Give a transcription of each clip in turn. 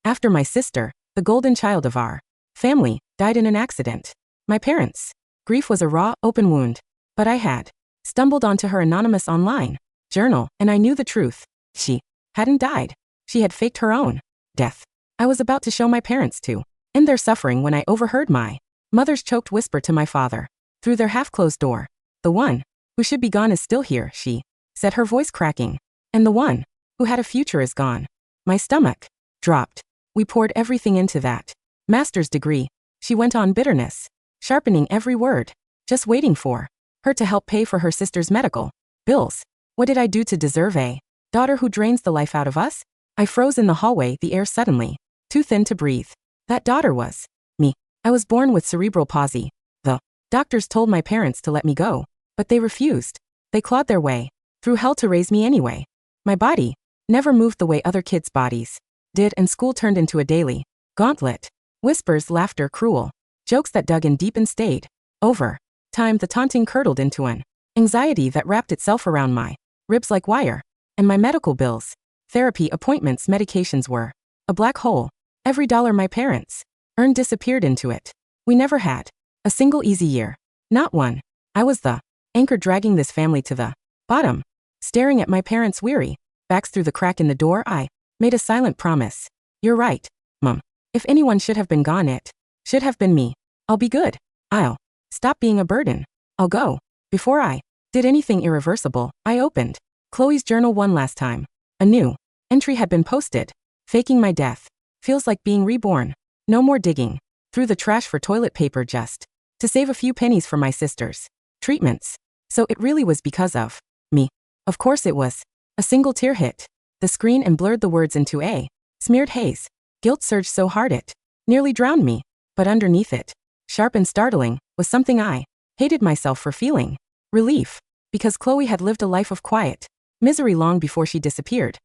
After my sister, the golden child of our family, died in an accident. My parents' grief was a raw, open wound. But I had stumbled onto her anonymous online journal, and I knew the truth. She hadn't died. She had faked her own death. I was about to show my parents to end their suffering when I overheard my mother's choked whisper to my father through their half-closed door. "The one who should be gone is still here," she said, her voice cracking. "And the one who had a future is gone." My stomach dropped. "We poured everything into that master's degree," she went on, bitterness sharpening every word, "just waiting for her to help pay for her sister's medical bills. What did I do to deserve a daughter who drains the life out of us?" I froze in the hallway, the air suddenly too thin to breathe. That daughter was me. I was born with cerebral pausy. The doctors told my parents to let me go, but they refused. They clawed their way through hell to raise me anyway. My body never moved the way other kids' bodies did, and school turned into a daily gauntlet. Whispers, laughter, cruel jokes that dug in deep and stayed. Over time, the taunting curdled into an anxiety that wrapped itself around my ribs like wire. And my medical bills, therapy appointments, medications were a black hole. Every dollar my parents earned disappeared into it. We never had a single easy year. Not one. I was the anchor dragging this family to the bottom. Staring at my parents' weary backs through the crack in the door, I made a silent promise. "You're right, Mom. If anyone should have been gone, it should have been me. I'll be good. I'll stop being a burden. I'll go." Before I did anything irreversible, I opened Chloe's journal one last time. A new entry had been posted. "Faking my death feels like being reborn. No more digging through the trash for toilet paper just to save a few pennies for my sister's treatments." So it really was because of me. Of course it was. A single tear hit the screen and blurred the words into a smeared haze. Guilt surged so hard it nearly drowned me. But underneath it, sharp and startling, was something I hated myself for feeling. Relief. Because Chloe had lived a life of quiet misery long before she disappeared.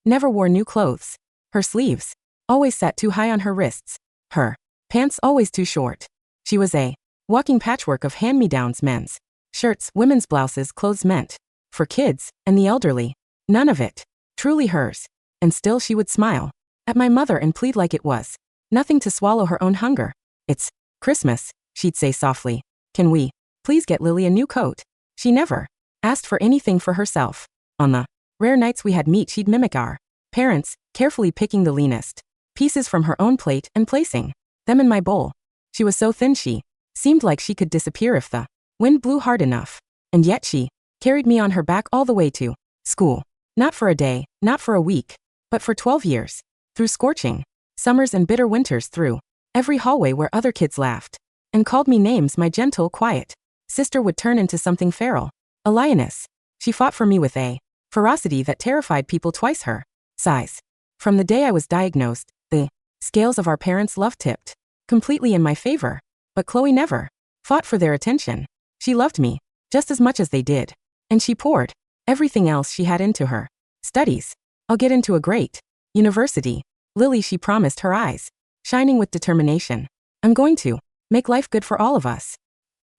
Never wore new clothes. Her sleeves always sat too high on her wrists. Her pants always too short. She was a walking patchwork of hand-me-downs, men's shirts, women's blouses, clothes meant for kids and the elderly. None of it truly hers. And still she would smile at my mother and plead like it was nothing to swallow her own hunger. "It's Christmas," she'd say softly. "Can we please get Lily a new coat?" She never asked for anything for herself. On the rare nights we had meat, she'd mimic our parents, carefully picking the leanest pieces from her own plate and placing them in my bowl. She was so thin she seemed like she could disappear if the wind blew hard enough. And yet she carried me on her back all the way to school. Not for a day, not for a week, but for 12 years. Through scorching summers and bitter winters, through every hallway where other kids laughed and called me names, my gentle, quiet sister would turn into something feral. A lioness. She fought for me with a ferocity that terrified people twice her size. From the day I was diagnosed, the scales of our parents' love tipped completely in my favor. But Chloe never fought for their attention. She loved me just as much as they did. And she poured everything else she had into her studies. "I'll get into a great university, Lily," she promised, her eyes shining with determination. "I'm going to make life good for all of us."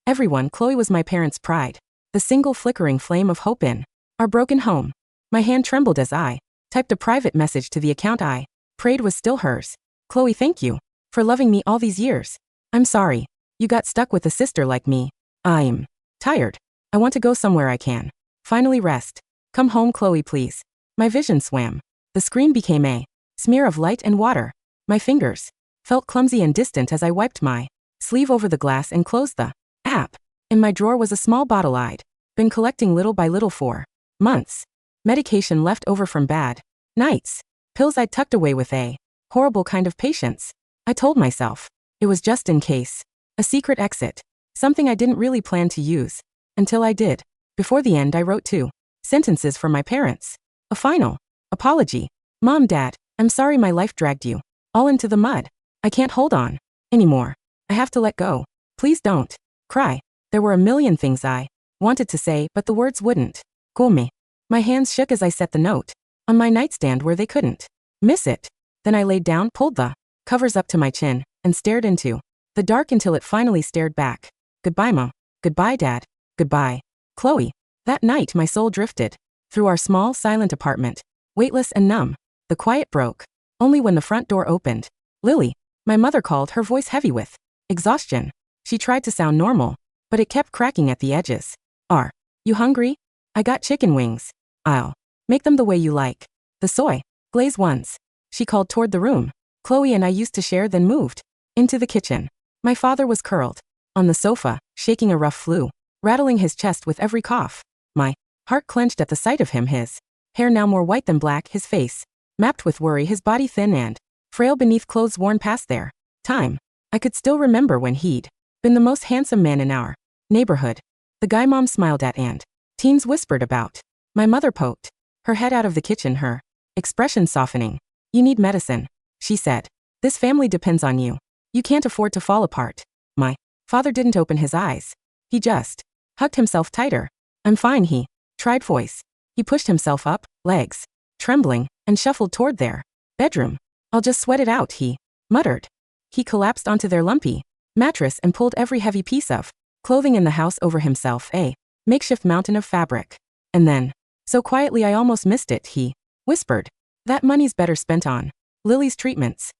Everyone. Chloe was my parents' pride. The single flickering flame of hope in our broken home. My hand trembled as I typed a private message to the account I prayed was still hers. "Chloe, thank you for loving me all these years. I'm sorry you got stuck with a sister like me. I'm tired. I want to go somewhere I can finally rest. Come home, Chloe, please." My vision swam. The screen became a smear of light and water. My fingers felt clumsy and distant as I wiped my sleeve over the glass and closed the app. In my drawer was a small bottle I'd been collecting little by little for months. Medication left over from bad nights. Pills I'd tucked away with a horrible kind of patience. I told myself it was just in case. A secret exit. Something I didn't really plan to use. Until I did. Before the end, I wrote 2 sentences for my parents. A final apology. "Mom, Dad, I'm sorry my life dragged you all into the mud. I can't hold on anymore. I have to let go. Please don't cry." There were a million things I wanted to say, but the words wouldn't cool me. My hands shook as I set the note on my nightstand where they couldn't miss it. Then I laid down, pulled the covers up to my chin, and stared into the dark until it finally stared back. "Goodbye, Mom. Goodbye, Dad. Goodbye, Chloe." That night my soul drifted through our small, silent apartment, weightless and numb. The quiet broke only when the front door opened. Lily, my mother called, her voice heavy with exhaustion. She tried to sound normal, but it kept cracking at the edges. Are you hungry? I got chicken wings. I'll make them the way you like. The soy glaze ones. She called toward the room. Chloe and I used to share, then moved into the kitchen. My father was curled on the sofa, shaking a rough flu, rattling his chest with every cough. My heart clenched at the sight of him, his hair now more white than black, his face mapped with worry, his body thin and frail beneath clothes worn past their time. I could still remember when he'd been the most handsome man in our neighborhood. The guy Mom smiled at and teens whispered about. My mother poked her head out of the kitchen, her expression softening. You need medicine, she said. This family depends on you. You can't afford to fall apart. My father didn't open his eyes. He just hugged himself tighter. I'm fine, he tried voice. He pushed himself up, legs trembling, and shuffled toward their bedroom. I'll just sweat it out, he muttered. He collapsed onto their lumpy mattress and pulled every heavy piece of clothing in the house over himself, a makeshift mountain of fabric. And then, so quietly I almost missed it, he whispered. That money's better spent on Lily's treatments.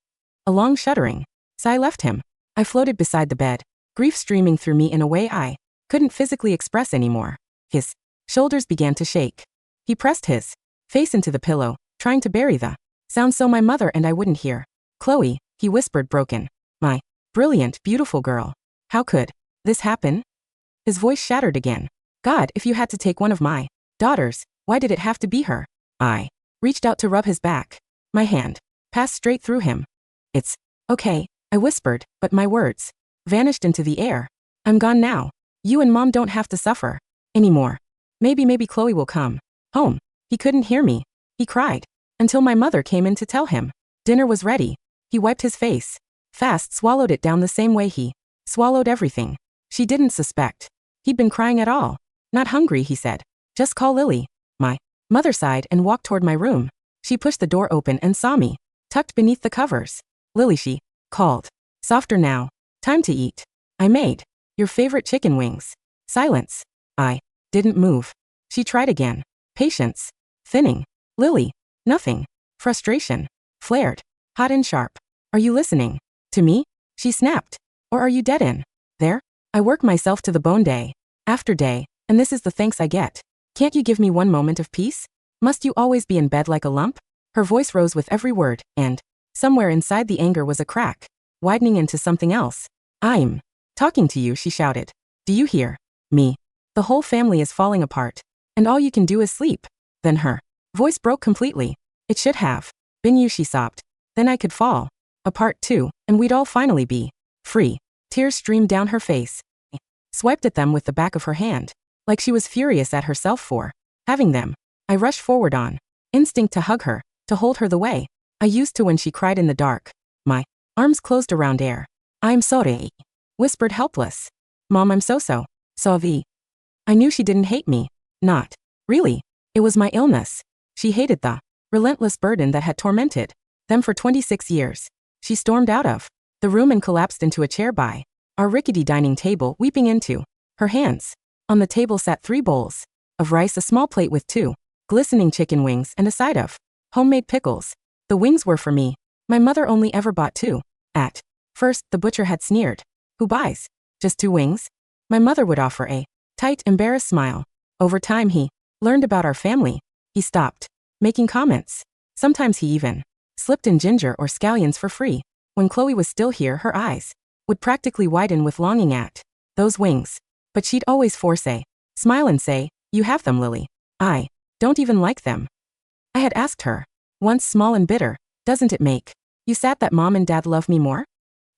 A long shuddering sigh left him. I floated beside the bed, grief streaming through me in a way I couldn't physically express anymore. His shoulders began to shake. He pressed his face into the pillow, trying to bury the sound so my mother and I wouldn't hear. Chloe, he whispered, broken. My brilliant, beautiful girl. How could this happen? His voice shattered again. God, if you had to take one of my daughters, why did it have to be her? I reached out to rub his back. My hand passed straight through him. It's okay, I whispered, but my words vanished into the air. I'm gone now. You and Mom don't have to suffer anymore. Maybe Chloe will come home. He couldn't hear me. He cried until my mother came in to tell him dinner was ready. He wiped his face, fast swallowed it down the same way he swallowed everything. She didn't suspect he'd been crying at all. Not hungry, he said. Just call Lily. My mother sighed and walked toward my room. She pushed the door open and saw me, tucked beneath the covers. Lily, she called. Softer now. Time to eat. I made your favorite chicken wings. Silence. I didn't move. She tried again. Patience thinning. Lily. Nothing. Frustration flared, hot and sharp. Are you listening to me? She snapped. Or are you dead in there? I work myself to the bone day after day, and this is the thanks I get. Can't you give me one moment of peace? Must you always be in bed like a lump? Her voice rose with every word, and somewhere inside the anger was a crack, widening into something else. I'm talking to you, she shouted. Do you hear me? The whole family is falling apart, and all you can do is sleep. Then her voice broke completely. It should have been you, she sobbed. Then I could fall apart too, and we'd all finally be free. Tears streamed down her face. Swiped at them with the back of her hand, like she was furious at herself for having them. I rushed forward on instinct to hug her, to hold her the way I used to when she cried in the dark. My arms closed around air. I'm sorry, whispered helpless. Mom, I'm so sorry. I knew she didn't hate me. Not really. It was my illness. She hated the relentless burden that had tormented them for 26 years. She stormed out of the room and collapsed into a chair by our rickety dining table, weeping into her hands. On the table sat 3 bowls of rice, a small plate with 2 glistening chicken wings, and a side of homemade pickles. The wings were for me. My mother only ever bought 2. At first, the butcher had sneered. Who buys just 2 wings? My mother would offer a tight, embarrassed smile. Over time, he learned about our family. He stopped making comments. Sometimes he even slipped in ginger or scallions for free. When Chloe was still here, her eyes would practically widen with longing at those wings. But she'd always force a smile and say, you have them, Lily. I don't even like them. I had asked her, once, small and bitter, doesn't it make you sad that Mom and Dad love me more?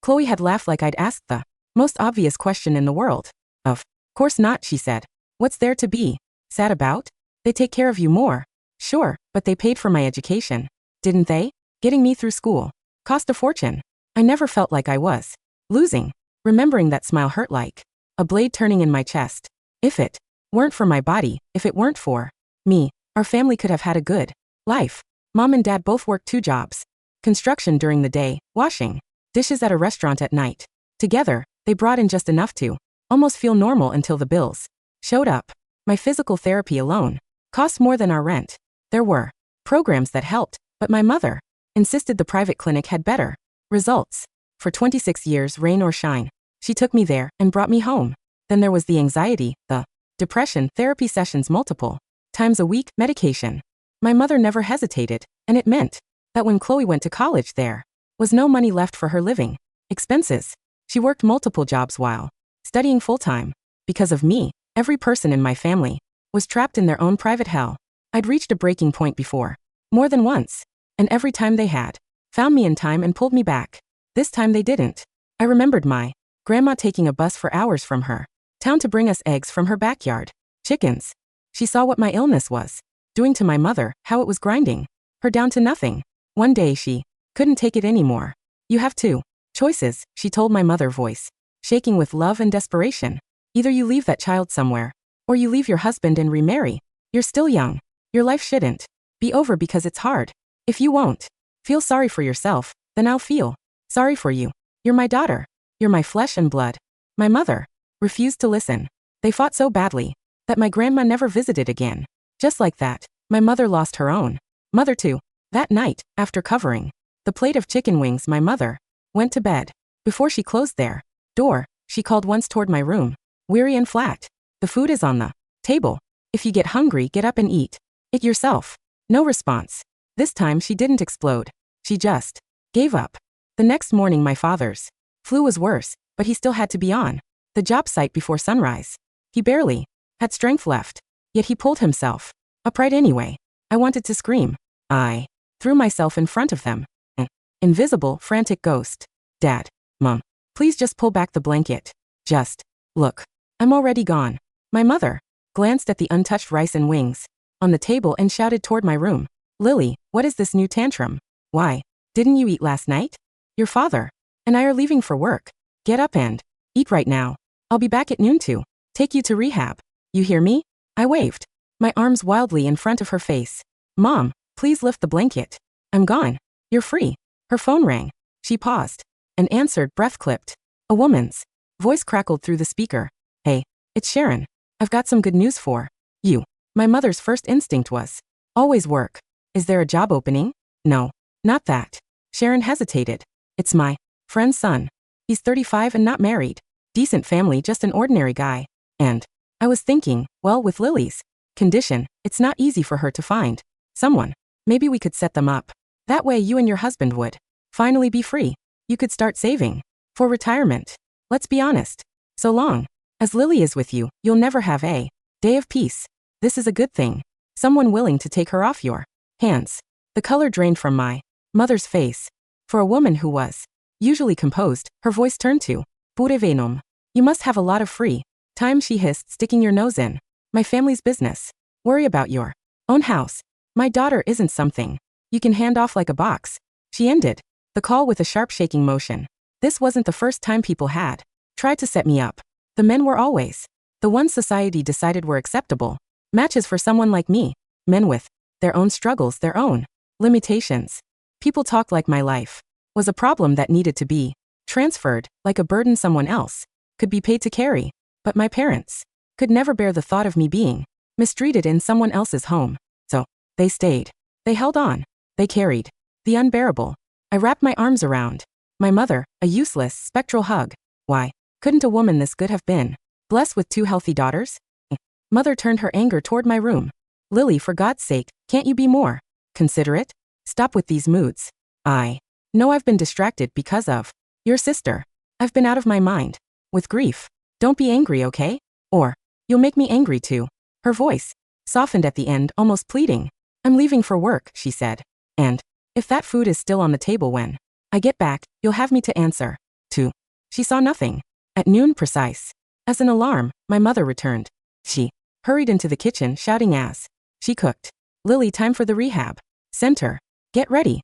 Chloe had laughed like I'd asked the most obvious question in the world. Of course not, she said. What's there to be sad about? They take care of you more. Sure, but they paid for my education. Didn't they? Getting me through school cost a fortune. I never felt like I was losing. Remembering that smile hurt like a blade turning in my chest. If it weren't for my body, if it weren't for me, our family could have had a good life. Mom and Dad both worked 2 jobs. Construction during the day, washing dishes at a restaurant at night. Together, they brought in just enough to almost feel normal until the bills showed up. My physical therapy alone cost more than our rent. There were programs that helped, but my mother insisted the private clinic had better results. For 26 years, rain or shine, she took me there and brought me home. Then there was the anxiety, the depression, therapy sessions multiple times a week, medication. My mother never hesitated, and it meant that when Chloe went to college there was no money left for her living expenses. She worked multiple jobs while studying full-time. Because of me, every person in my family was trapped in their own private hell. I'd reached a breaking point before, more than once, and every time they had found me in time and pulled me back. This time they didn't. I remembered my grandma taking a bus for hours from her town to bring us eggs from her backyard, chickens. She saw what my illness was doing to my mother, how it was grinding her down to nothing. One day she couldn't take it anymore. You have two choices, she told my mother, voice shaking with love and desperation. Either you leave that child somewhere, or you leave your husband and remarry. You're still young. Your life shouldn't be over because it's hard. If you won't feel sorry for yourself, then I'll feel sorry for you. You're my daughter. You're my flesh and blood. My mother refused to listen. They fought so badly that my grandma never visited again. Just like that, my mother lost her own mother too. That night, after covering the plate of chicken wings, my mother went to bed. Before she closed their door, she called once toward my room, weary and flat. The food is on the table. If you get hungry, get up and eat it yourself. No response. This time she didn't explode. She just gave up. The next morning my father's flu was worse, but he still had to be on the job site before sunrise. He barely had strength left, yet he pulled himself upright anyway. I wanted to scream. I threw myself in front of them. An invisible, frantic ghost. Dad, Mom, please just pull back the blanket. Just look. I'm already gone. My mother glanced at the untouched rice and wings on the table and shouted toward my room. Lily, what is this new tantrum? Why didn't you eat last night? Your father and I are leaving for work. Get up and eat right now. I'll be back at noon to take you to rehab. You hear me? I waved my arms wildly in front of her face. Mom, please lift the blanket. I'm gone. You're free. Her phone rang. She paused and answered, breath clipped. A woman's voice crackled through the speaker. Hey, it's Sharon. I've got some good news for you. My mother's first instinct was always work. Is there a job opening? No, not that. Sharon hesitated. It's my friend's son. He's 35 and not married. Decent family, just an ordinary guy. And I was thinking, well, with Lily's condition, it's not easy for her to find someone. Maybe we could set them up. That way you and your husband would finally be free. You could start saving for retirement. Let's be honest. So long as Lily is with you, you'll never have a day of peace. This is a good thing. Someone willing to take her off your hands. The color drained from my mother's face. For a woman who was usually composed, her voice turned to pure venom. You must have a lot of free time, she hissed, sticking your nose in my family's business. Worry about your own house. My daughter isn't something you can hand off like a box. She ended the call with a sharp shaking motion. This wasn't the first time people had tried to set me up. The men were always the ones society decided were acceptable matches for someone like me. Men with their own struggles, their own limitations. People talked like my life was a problem that needed to be transferred, like a burden someone else could be paid to carry. But my parents could never bear the thought of me being mistreated in someone else's home. So they stayed. They held on. They carried the unbearable. I wrapped my arms around my mother, a useless, spectral hug. Why couldn't a woman this good have been blessed with two healthy daughters? Mother turned her anger toward my room. Lily, for God's sake, can't you be more considerate? Stop with these moods. I know I've been distracted because of your sister. I've been out of my mind with grief. Don't be angry, okay? Or you'll make me angry too. Her voice softened at the end, almost pleading. I'm leaving for work, she said. And if that food is still on the table when I get back, you'll have me to answer to. She saw nothing. At noon precise, as an alarm, my mother returned. She hurried into the kitchen, shouting as she cooked. Lily, time for the rehab center. Get ready.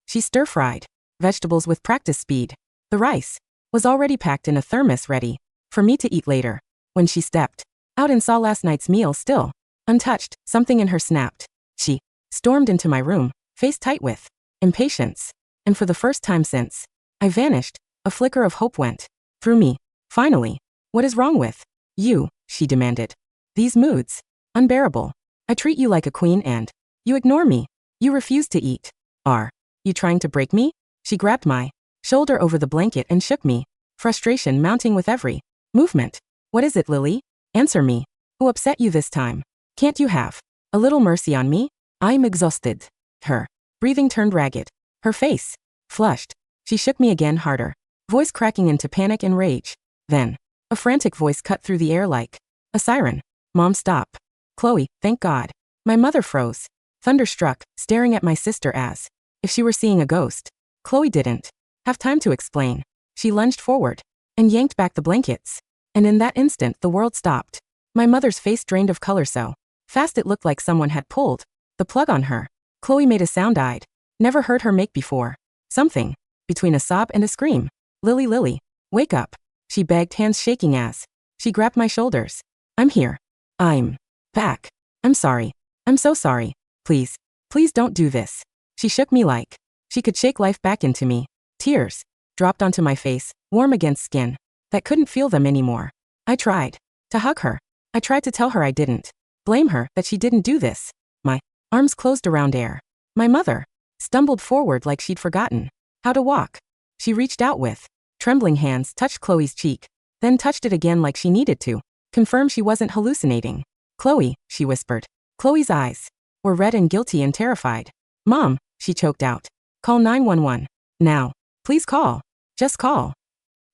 She stir-fried vegetables with practice speed. The rice was already packed in a thermos, ready for me to eat later. When she stepped out and saw last night's meal still untouched, something in her snapped. She stormed into my room, face tight with impatience. And for the first time since I vanished, a flicker of hope went through me. Finally, what is wrong with you? She demanded. These moods, unbearable. I treat you like a queen and you ignore me. You refuse to eat. Are You trying to break me? She grabbed my shoulder over the blanket and shook me, frustration mounting with every movement. What is it, Lily? Answer me. Who upset you this time? Can't you have a little mercy on me? I'm exhausted. Her breathing turned ragged. Her face flushed. She shook me again harder, voice cracking into panic and rage. Then, a frantic voice cut through the air like a siren. Mom, stop. Chloe, thank God. My mother froze, thunderstruck, staring at my sister as if she were seeing a ghost. Chloe didn't have time to explain. She lunged forward and yanked back the blankets. And in that instant, the world stopped. My mother's face drained of color so fast it looked like someone had pulled the plug on her. Chloe made a sound I'd never heard her make before. Something between a sob and a scream. Lily, Lily, wake up. She begged, hands shaking as she grabbed my shoulders. I'm here. I'm back. I'm sorry. I'm so sorry. Please, please don't do this. She shook me like she could shake life back into me. Tears dropped onto my face, warm against skin that couldn't feel them anymore. I tried to hug her. I tried to tell her I didn't blame her, that she didn't do this. My arms closed around air. My mother stumbled forward like she'd forgotten how to walk. She reached out with trembling hands, touched Chloe's cheek, then touched it again like she needed to confirm she wasn't hallucinating. Chloe, she whispered. Chloe's eyes were red and guilty and terrified. Mom, she choked out. Call 911. Now. Please call. Just call.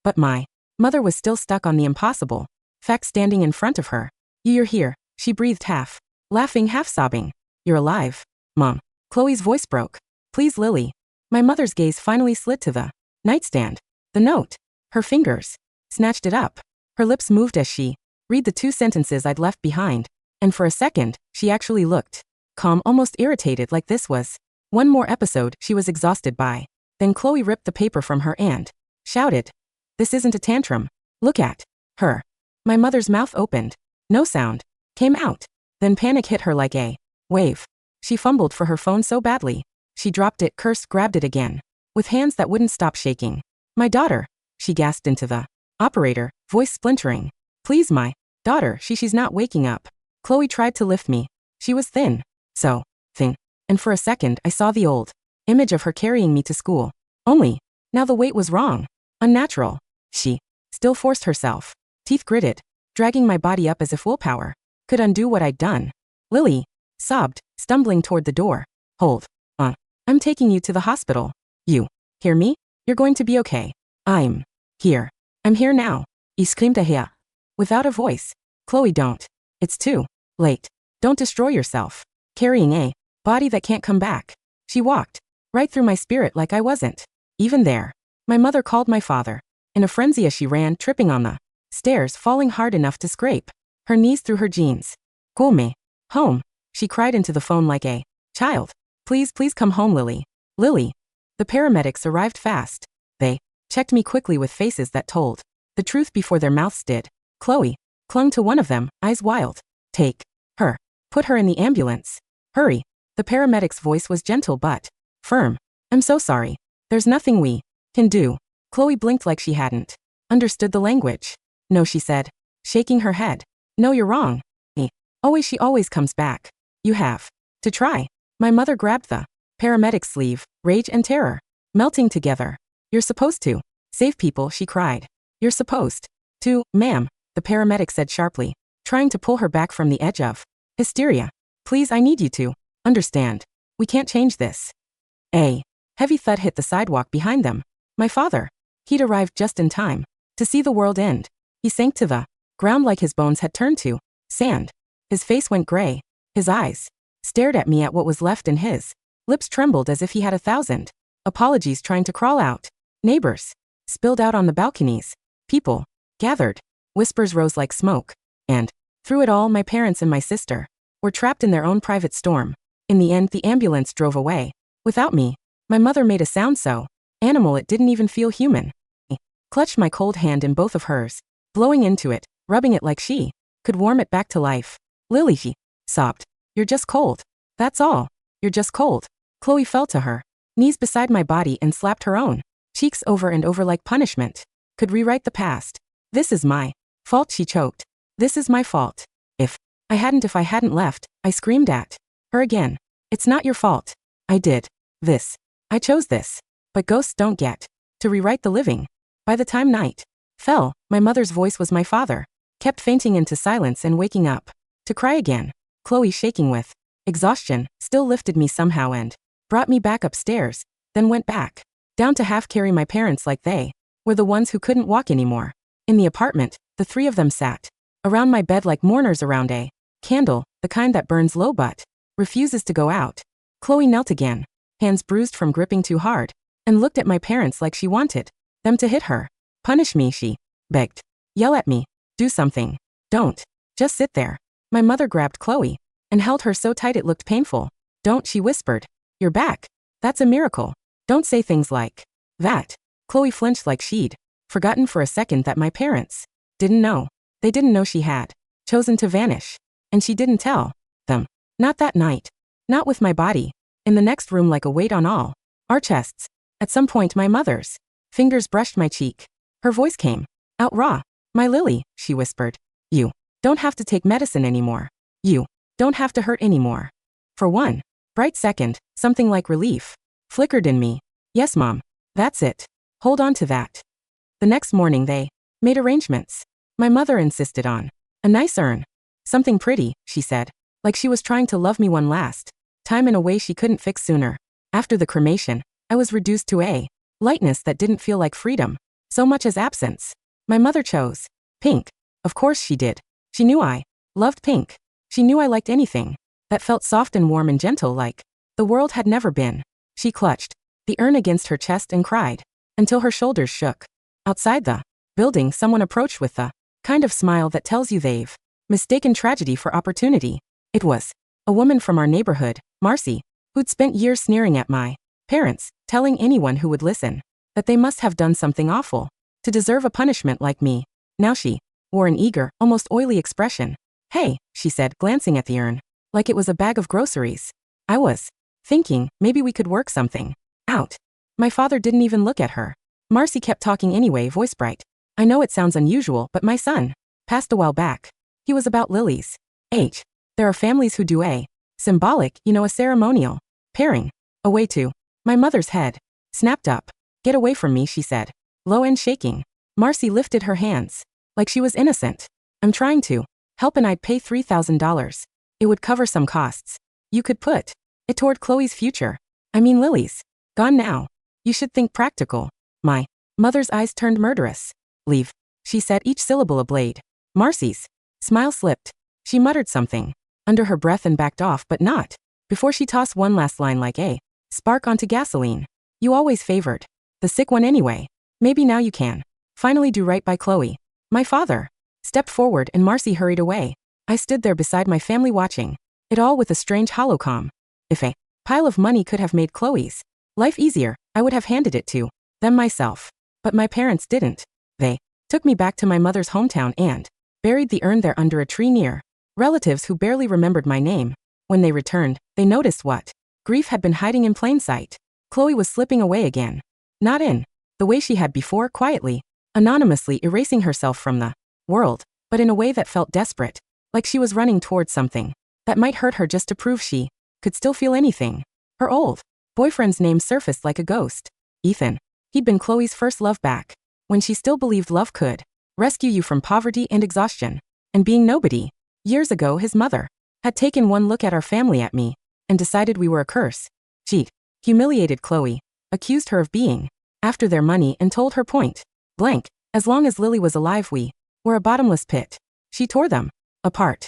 But my mother was still stuck on the impossible fact standing in front of her. You're here, she breathed, half laughing, half sobbing. You're alive, Mom. Chloe's voice broke. Please, Lily. My mother's gaze finally slid to the nightstand. The note. Her fingers snatched it up. Her lips moved as she read the 2 sentences I'd left behind. And for a second, she actually looked calm, almost irritated, like this was one more episode she was exhausted by. Then Chloe ripped the paper from her and shouted, This isn't a tantrum. Look at her. My mother's mouth opened. No sound came out. Then panic hit her like a wave. She fumbled for her phone so badly. She dropped it, cursed, grabbed it again, with hands that wouldn't stop shaking. My daughter, she gasped into the operator, voice splintering. Please, my daughter, she's not waking up. Chloe tried to lift me. She was thin. So thin. And for a second, I saw the old image of her carrying me to school. Only, now the weight was wrong. Unnatural. She still forced herself, teeth gritted, dragging my body up as if willpower could undo what I'd done. Lily sobbed, stumbling toward the door. Hold on. I'm taking you to the hospital. You hear me? You're going to be okay. I'm here. I'm here now. He screamed here. Without a voice. Chloe, don't. It's too late. Don't destroy yourself. Carrying a body that can't come back. She walked right through my spirit like I wasn't even there. My mother called my father. In a frenzy as she ran, tripping on the stairs, falling hard enough to scrape her knees through her jeans. Call me home. She cried into the phone like a child. Please, please come home, Lily. Lily. The paramedics arrived fast. They checked me quickly with faces that told the truth before their mouths did. Chloe clung to one of them, eyes wild. Take her. Put her in the ambulance. Hurry. The paramedic's voice was gentle but firm. I'm so sorry. There's nothing we can do. Chloe blinked like she hadn't understood the language. No, she said, shaking her head. No, you're wrong. She always comes back. You have to try. My mother grabbed the paramedic's sleeve, rage and terror melting together. You're supposed to save people, she cried. You're supposed to, ma'am, the paramedic said sharply, trying to pull her back from the edge of hysteria. Please, I need you to understand. We can't change this. A heavy thud hit the sidewalk behind them. My father. He'd arrived just in time to see the world end. He sank to the ground like his bones had turned to sand. His face went gray. His eyes stared at me, at what was left, and his lips trembled as if he had 1,000 apologies trying to crawl out. Neighbors spilled out on the balconies. People gathered. Whispers rose like smoke. And through it all, my parents and my sister were trapped in their own private storm. In the end, the ambulance drove away. Without me. My mother made a sound so animal it didn't even feel human. He clutched my cold hand in both of hers, blowing into it, rubbing it like she could warm it back to life. Lily, he sobbed. You're just cold. That's all. You're just cold. Chloe fell to her knees beside my body and slapped her own cheeks over and over like punishment could rewrite the past. This is my fault, she choked. This is my fault. If I hadn't left, I screamed at her again. It's not your fault. I did this. I chose this. But ghosts don't get to rewrite the living. By the time night fell, my mother's voice was my father, kept fainting into silence and waking up to cry again. Chloe, shaking with exhaustion, still lifted me somehow and brought me back upstairs, then went back down to half carry my parents like they were the ones who couldn't walk anymore. In the apartment, the three of them sat around my bed like mourners around a candle, the kind that burns low but refuses to go out. Chloe knelt again, hands bruised from gripping too hard, and looked at my parents like she wanted them to hit her. Punish me, she begged. Yell at me. Do something. Don't just sit there. My mother grabbed Chloe and held her so tight it looked painful. Don't, she whispered. You're back. That's a miracle. Don't say things like that. Chloe flinched like she'd forgotten for a second that my parents didn't know. They didn't know she had chosen to vanish. And she didn't tell them. Not that night. Not with my body in the next room like a weight on all our chests. At some point my mother's fingers brushed my cheek. Her voice came out raw. My Lily, she whispered. You don't have to take medicine anymore. You don't have to hurt anymore. For one bright second, something like relief flickered in me. Yes, Mom. That's it. Hold on to that. The next morning they made arrangements. My mother insisted on a nice urn. Something pretty, she said, like she was trying to love me one last time in a way she couldn't fix sooner. After the cremation, I was reduced to a lightness that didn't feel like freedom so much as absence. My mother chose pink. Of course she did. She knew I loved pink. She knew I liked anything that felt soft and warm and gentle like the world had never been. She clutched the urn against her chest and cried until her shoulders shook. Outside the building, someone approached with the kind of smile that tells you they've mistaken tragedy for opportunity. It was a woman from our neighborhood, Marcy, who'd spent years sneering at my parents, telling anyone who would listen that they must have done something awful to deserve a punishment like me. Now she wore an eager, almost oily expression. Hey, she said, glancing at the urn, like it was a bag of groceries. I was thinking, maybe we could work something out. My father didn't even look at her. Marcy kept talking anyway, voice bright. I know it sounds unusual, but my son passed a while back. He was about Lily's age. There are families who do a symbolic, a ceremonial pairing. Away to my mother's head snapped up. Get away from me, she said, low and shaking. Marcy lifted her hands like she was innocent. I'm trying to help and I'd pay $3,000. It would cover some costs. You could put it toward Chloe's future. I mean Lily's gone now. You should think practical. My mother's eyes turned murderous. Leave, she said, each syllable a blade. Marcy's smile slipped. She muttered something under her breath and backed off, but not before she tossed one last line like a spark onto gasoline. You always favored the sick one anyway. Maybe now you can finally do right by Chloe. My father stepped forward and Marcy hurried away. I stood there beside my family watching it all with a strange hollow calm. If a pile of money could have made Chloe's life easier, I would have handed it to them myself. But my parents didn't. They took me back to my mother's hometown and buried the urn there under a tree near relatives who barely remembered my name. When they returned, they noticed what grief had been hiding in plain sight. Chloe was slipping away again. Not in the way she had before, quietly, anonymously erasing herself from the world, but in a way that felt desperate, like she was running towards something that might hurt her just to prove she could still feel anything. Her old boyfriend's name surfaced like a ghost. Ethan. He'd been Chloe's first love back when she still believed love could rescue you from poverty and exhaustion and being nobody. Years ago, his mother had taken one look at our family, at me, and decided we were a curse. She'd humiliated Chloe, accused her of being after their money, and told her point blank, as long as Lily was alive, we were a bottomless pit. She tore them apart.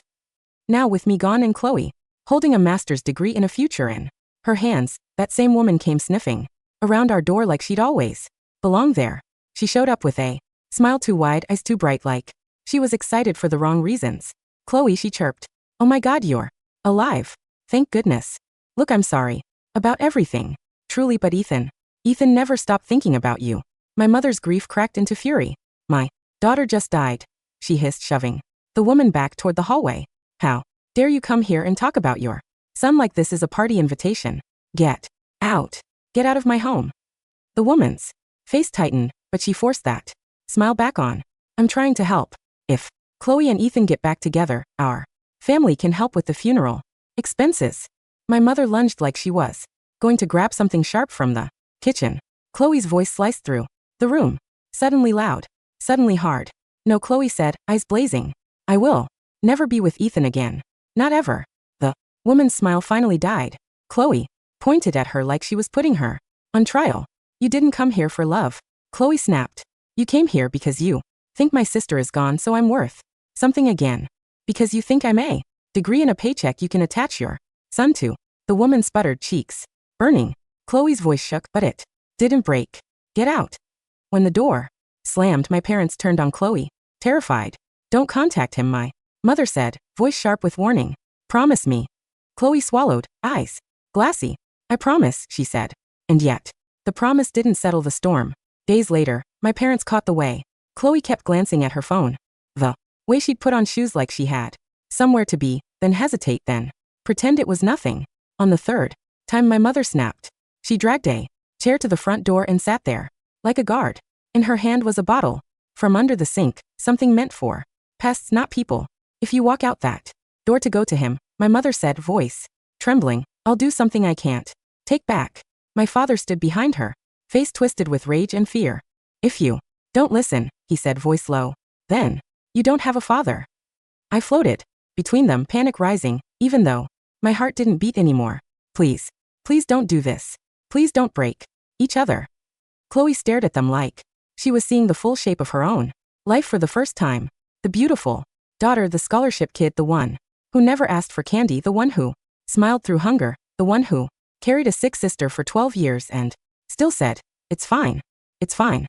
Now, with me gone and Chloe holding a master's degree and a future in her hands, that same woman came sniffing around our door like she'd always belonged there. She showed up with a smile too wide, eyes too bright, like she was excited for the wrong reasons. Chloe, she chirped. Oh my God, you're alive. Thank goodness. Look, I'm sorry about everything. Truly, but Ethan never stopped thinking about you. My mother's grief cracked into fury. My daughter just died, she hissed, shoving the woman back toward the hallway. How dare you come here and talk about your son like this is a party invitation? Get out. Get out of my home. The woman's face tightened, but she forced that smile back on. I'm trying to help. If Chloe and Ethan get back together, our family can help with the funeral expenses. My mother lunged like she was going to grab something sharp from the kitchen. Chloe's voice sliced through the room. Suddenly loud. Suddenly hard. No, Chloe said, eyes blazing. I will never be with Ethan again. Not ever. The woman's smile finally died. Chloe pointed at her like she was putting her on trial. You didn't come here for love. Chloe snapped. You came here because you think my sister is gone, so I'm worth something again. Because you think I'm a degree and a paycheck you can attach your son to. The woman sputtered, cheeks burning. Chloe's voice shook, but it didn't break. Get out. When the door slammed, my parents turned on Chloe, terrified. Don't contact him, my mother said, voice sharp with warning. Promise me. Chloe swallowed, eyes glassy. I promise, she said. And yet, the promise didn't settle the storm. Days later, my parents caught the way. Chloe kept glancing at her phone. The way she'd put on shoes like she had somewhere to be, then hesitate, then pretend it was nothing. On the third time my mother snapped. She dragged a chair to the front door and sat there, like a guard. In her hand was a bottle. From under the sink, something meant for pests, not people. If you walk out that door to go to him, my mother said, voice trembling, I'll do something I can't take back. My father stood behind her, face twisted with rage and fear. If you don't listen, he said, voice low, then you don't have a father. I floated between them, panic rising, even though my heart didn't beat anymore. Please, please don't do this. Please don't break each other. Chloe stared at them like she was seeing the full shape of her own life for the first time. The beautiful daughter, the scholarship kid, the one who never asked for candy, the one who smiled through hunger, the one who carried a sick sister for 12 years and still said, it's fine. It's fine.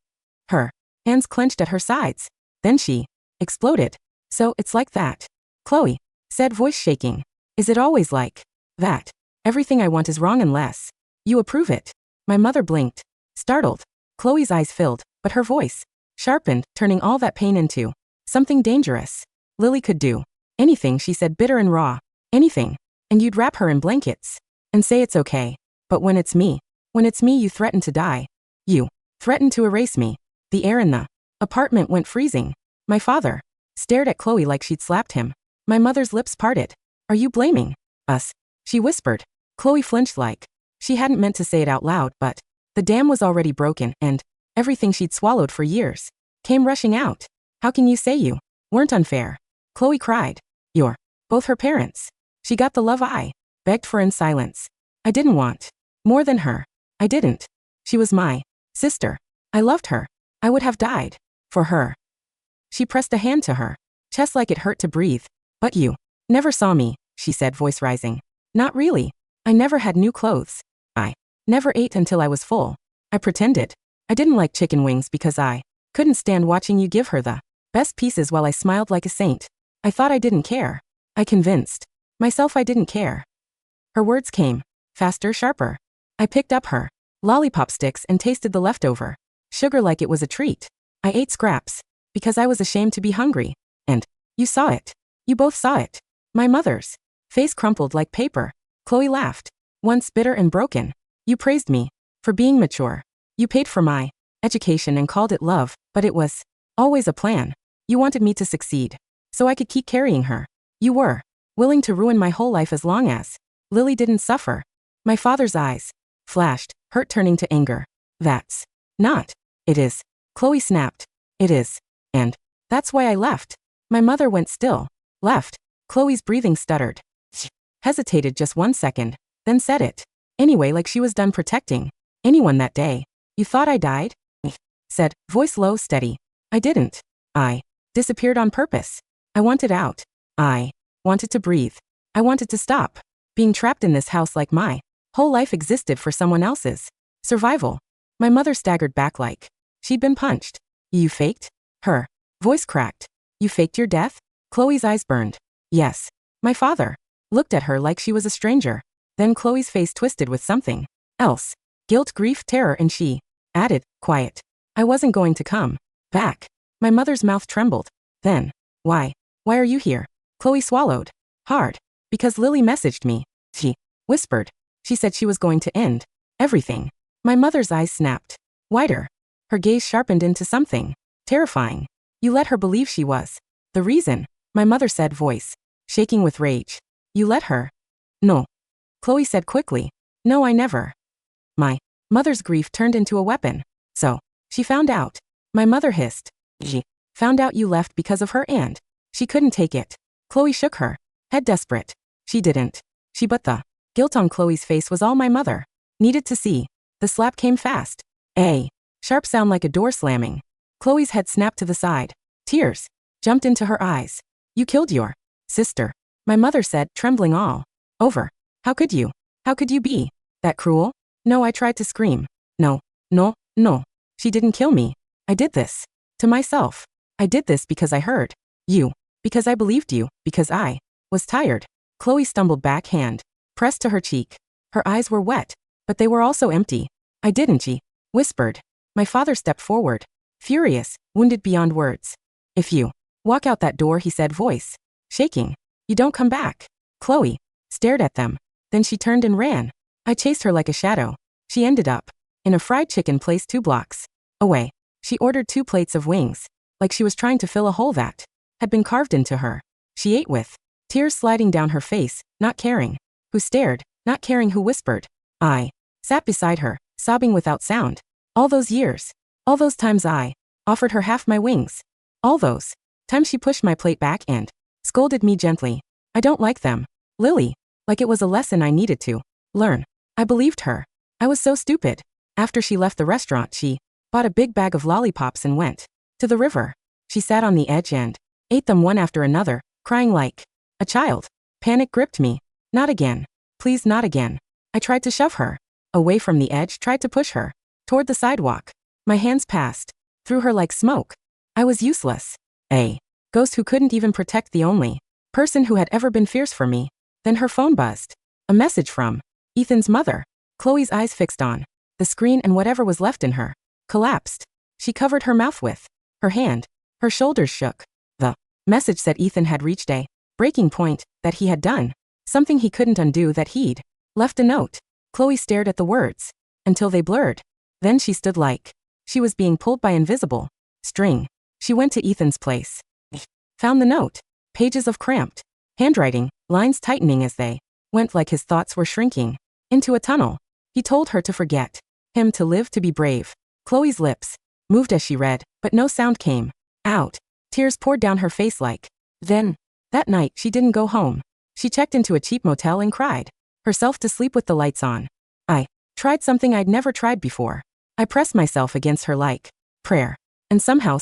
Her hands clenched at her sides. Then she exploded. So it's like that? Chloe said, voice shaking. Is it always like that? Everything I want is wrong unless you approve it. My mother blinked, startled. Chloe's eyes filled, but her voice sharpened, turning all that pain into something dangerous. Lily could do anything, she said, bitter and raw. Anything. And you'd wrap her in blankets and say it's okay. But when it's me, you threaten to die. You threaten to erase me. The air in the apartment went freezing. My father stared at Chloe like she'd slapped him. My mother's lips parted. Are you blaming us? She whispered. Chloe flinched like she hadn't meant to say it out loud, but the dam was already broken, and everything she'd swallowed for years came rushing out. How can you say you weren't unfair? Chloe cried. You're both her parents. She got the love I begged for in silence. I didn't want more than her. I didn't. She was my sister. I loved her. I would have died for her. She pressed a hand to her chest like it hurt to breathe. But you never saw me, she said, voice rising. Not really. I never had new clothes. I never ate until I was full. I pretended I didn't like chicken wings because I couldn't stand watching you give her the best pieces while I smiled like a saint. I thought I didn't care. I convinced myself I didn't care. Her words came faster, sharper. I picked up her lollipop sticks and tasted the leftover sugar like it was a treat. I ate scraps because I was ashamed to be hungry. And you saw it. You both saw it. My mother's face crumpled like paper. Chloe laughed, once bitter and broken. You praised me for being mature. You paid for my education and called it love, but it was always a plan. You wanted me to succeed so I could keep carrying her. You were willing to ruin my whole life as long as Lily didn't suffer. My father's eyes flashed, hurt turning to anger. That's not. It is. Chloe snapped. It is. And that's why I left. My mother went still. Left. Chloe's breathing stuttered. She hesitated just 1 second, then said it anyway, like she was done protecting anyone that day. You thought I died? Said, voice low, steady. I didn't. I disappeared on purpose. I wanted out. I wanted to breathe. I wanted to stop being trapped in this house like my whole life existed for someone else's survival. My mother staggered back like she'd been punched. You faked? Her voice cracked. You faked your death? Chloe's eyes burned. Yes. My father looked at her like she was a stranger. Then Chloe's face twisted with something else. Guilt, grief, terror, and she added, quiet. I wasn't going to come back. My mother's mouth trembled. Then, why are you here? Chloe swallowed hard. Because Lily messaged me. She whispered. She said she was going to end everything. My mother's eyes snapped wider. Her gaze sharpened into something terrifying. You let her believe she was the reason, my mother said, voice shaking with rage. You let her? No. Chloe said quickly. No, I never My mother's grief turned into a weapon. So, she found out. My mother hissed. She found out you left because of her and she couldn't take it. Chloe shook her head desperate. She didn't. But the guilt on Chloe's face was all my mother needed to see. The slap came fast. A sharp sound like a door slamming. Chloe's head snapped to the side. Tears jumped into her eyes. You killed your sister, my mother said, trembling all over. How could you? How could you be that cruel? No, I tried to scream. No. She didn't kill me. I did this to myself. I did this because I heard you, because I believed you, because I was tired. Chloe stumbled back, hand pressed to her cheek. Her eyes were wet, but they were also empty. I didn't, she whispered. My father stepped forward, furious, wounded beyond words. If you walk out that door, he said, voice shaking, you don't come back. Chloe stared at them. Then she turned and ran. I chased her like a shadow. She ended up in a fried chicken place 2 blocks away. She ordered 2 plates of wings, like she was trying to fill a hole that had been carved into her. She ate with tears sliding down her face, not caring who stared, not caring who whispered. I sat beside her, sobbing without sound. All those years, all those times I offered her half my wings. All those times she pushed my plate back and scolded me gently. I don't like them, Lily. Like it was a lesson I needed to learn. I believed her. I was so stupid. After she left the restaurant, she bought a big bag of lollipops and went to the river. She sat on the edge and ate them one after another, crying like a child. Panic gripped me. Not again. Please, not again. I tried to shove her away from the edge, tried to push her toward the sidewalk. My hands passed through her like smoke. I was useless. A ghost who couldn't even protect the only person who had ever been fierce for me. Then her phone buzzed. A message from Ethan's mother. Chloe's eyes fixed on the screen and whatever was left in her collapsed. She covered her mouth with her hand. Her shoulders shook. The message said Ethan had reached a breaking point, that he had done something he couldn't undo, that he'd left a note. Chloe stared at the words until they blurred. Then she stood like she was being pulled by invisible string. She went to Ethan's place. Found the note. Pages of cramped handwriting, lines tightening as they went, like his thoughts were shrinking into a tunnel. He told her to forget him, to live, to be brave. Chloe's lips moved as she read, but no sound came out. Tears poured down her face like. Then, that night, she didn't go home. She checked into a cheap motel and cried herself to sleep with the lights on. I tried something I'd never tried before. I pressed myself against her like prayer. And somehow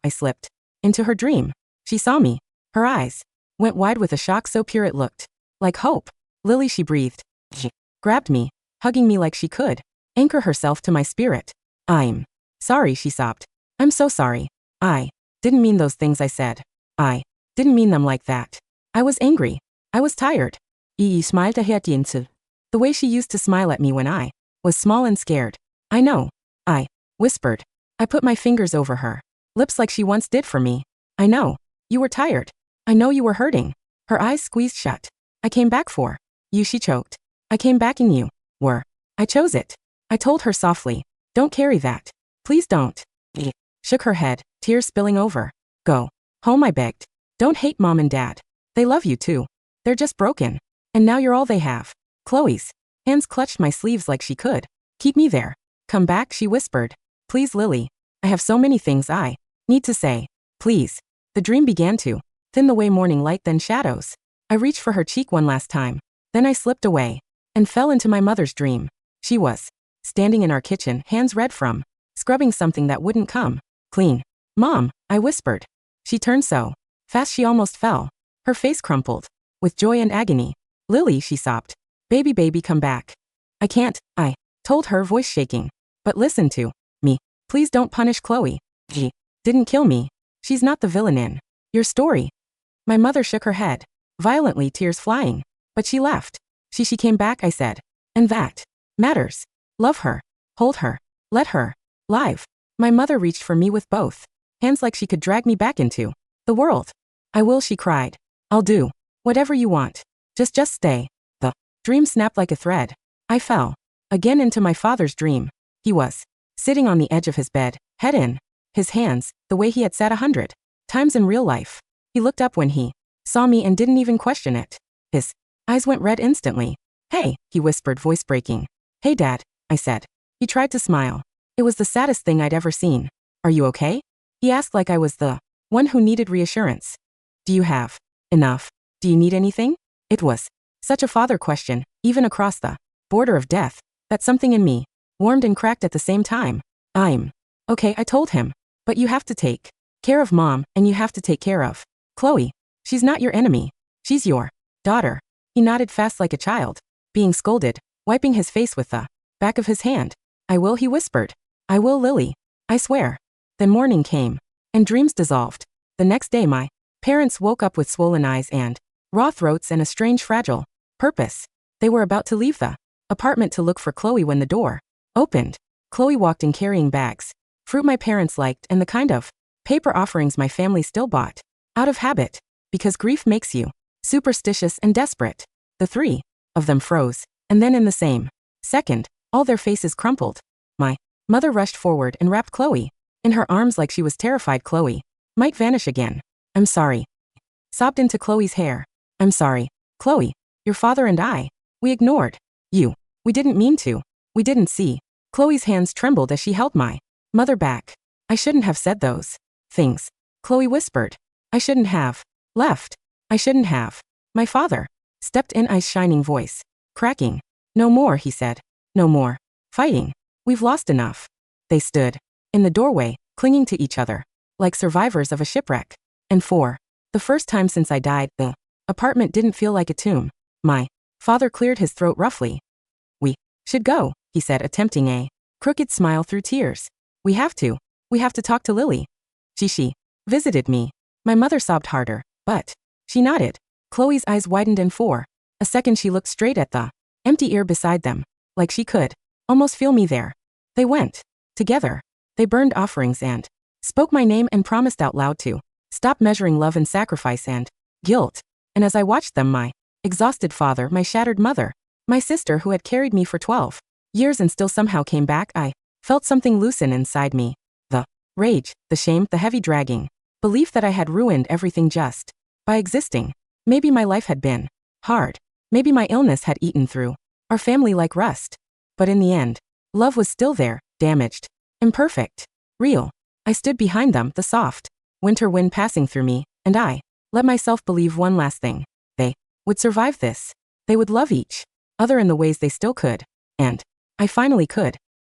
I slipped into her dream. She saw me. Her eyes went wide with a shock so pure it looked like hope. Lily, she breathed. She grabbed me, hugging me like she could anchor herself to my spirit. I'm sorry, she sobbed. I'm so sorry. I didn't mean those things I said. I didn't mean them like that. I was angry. I was tired. Smilte her. The way she used to smile at me when I was small and scared. I know. I whispered. I put my fingers over her lips like she once did for me. I know. You were tired. I know you were hurting. Her eyes squeezed shut. I came back for you, she choked. I came back and you were. I chose it. I told her softly. Don't carry that. Please don't. She shook her head, tears spilling over. Go home, I begged. Don't hate Mom and Dad. They love you too. They're just broken. And now you're all they have. Chloe's hands clutched my sleeves like she could keep me there. Come back, she whispered. Please, Lily. I have so many things I need to say. Please. The dream began to thin the way morning light, then shadows. I reached for her cheek one last time. Then I slipped away and fell into my mother's dream. She was standing in our kitchen, hands red from scrubbing something that wouldn't come clean. Mom, I whispered. She turned so fast she almost fell. Her face crumpled with joy and agony. Lily, she sobbed. Baby, come back. I can't, I told her, voice shaking. But listen to me. Please don't punish Chloe. She didn't kill me. She's not the villain in your story. My mother shook her head, violently, tears flying. But she left. She came back, I said. And that matters. Love her. Hold her. Let her live. My mother reached for me with both hands like she could drag me back into the world. I will, she cried. I'll do whatever you want. Just stay. The dream snapped like a thread. I fell again into my father's dream. He was sitting on the edge of his bed, head in his hands, the way he had sat 100 times in real life. He looked up when he saw me and didn't even question it. His eyes went red instantly. Hey, he whispered, voice breaking. Hey, Dad. I said. He tried to smile. It was the saddest thing I'd ever seen. Are you okay? He asked like I was the one who needed reassurance. Do you have enough? Do you need anything? It was such a father question, even across the border of death, that something in me warmed and cracked at the same time. I'm okay, I told him. But you have to take care of Mom, and you have to take care of Chloe. She's not your enemy. She's your daughter. He nodded fast like a child, being scolded, wiping his face with the back of his hand. I will, he whispered. I will, Lily. I swear. Then morning came, and dreams dissolved. The next day my parents woke up with swollen eyes and raw throats and a strange fragile purpose. They were about to leave the apartment to look for Chloe when the door opened. Chloe walked in carrying bags, fruit my parents liked and the kind of paper offerings my family still bought. Out of habit, because grief makes you superstitious and desperate. The three of them froze, and then in the same second, all their faces crumpled. My mother rushed forward and wrapped Chloe in her arms like she was terrified Chloe might vanish again. I'm sorry. Sobbed into Chloe's hair. I'm sorry, Chloe. Your father and I, we ignored you. We didn't mean to. We didn't see. Chloe's hands trembled as she held my mother back. I shouldn't have said those things. Chloe whispered. I shouldn't have left. I shouldn't have. My father stepped in, eyes shining, voice cracking. No more, he said. No more fighting. We've lost enough. They stood in the doorway, clinging to each other, like survivors of a shipwreck. And for the first time since I died, the apartment didn't feel like a tomb. My father cleared his throat roughly. We should go, he said, attempting a crooked smile through tears. We have to. We have to talk to Lily. She visited me. My mother sobbed harder, but she nodded. Chloe's eyes widened and for a second she looked straight at the empty ear beside them, like she could almost feel me there. They went together. They burned offerings and spoke my name and promised out loud to stop measuring love and sacrifice and guilt. And as I watched them, my exhausted father, my shattered mother, my sister who had carried me for 12 years and still somehow came back, I felt something loosen inside me. The rage, the shame, the heavy dragging belief that I had ruined everything just by existing. Maybe my life had been hard. Maybe my illness had eaten through our family like rust. But in the end, love was still there, damaged, imperfect, real. I stood behind them, the soft winter wind passing through me, and I let myself believe one last thing. They would survive this. They would love each other in the ways they still could. And I finally could.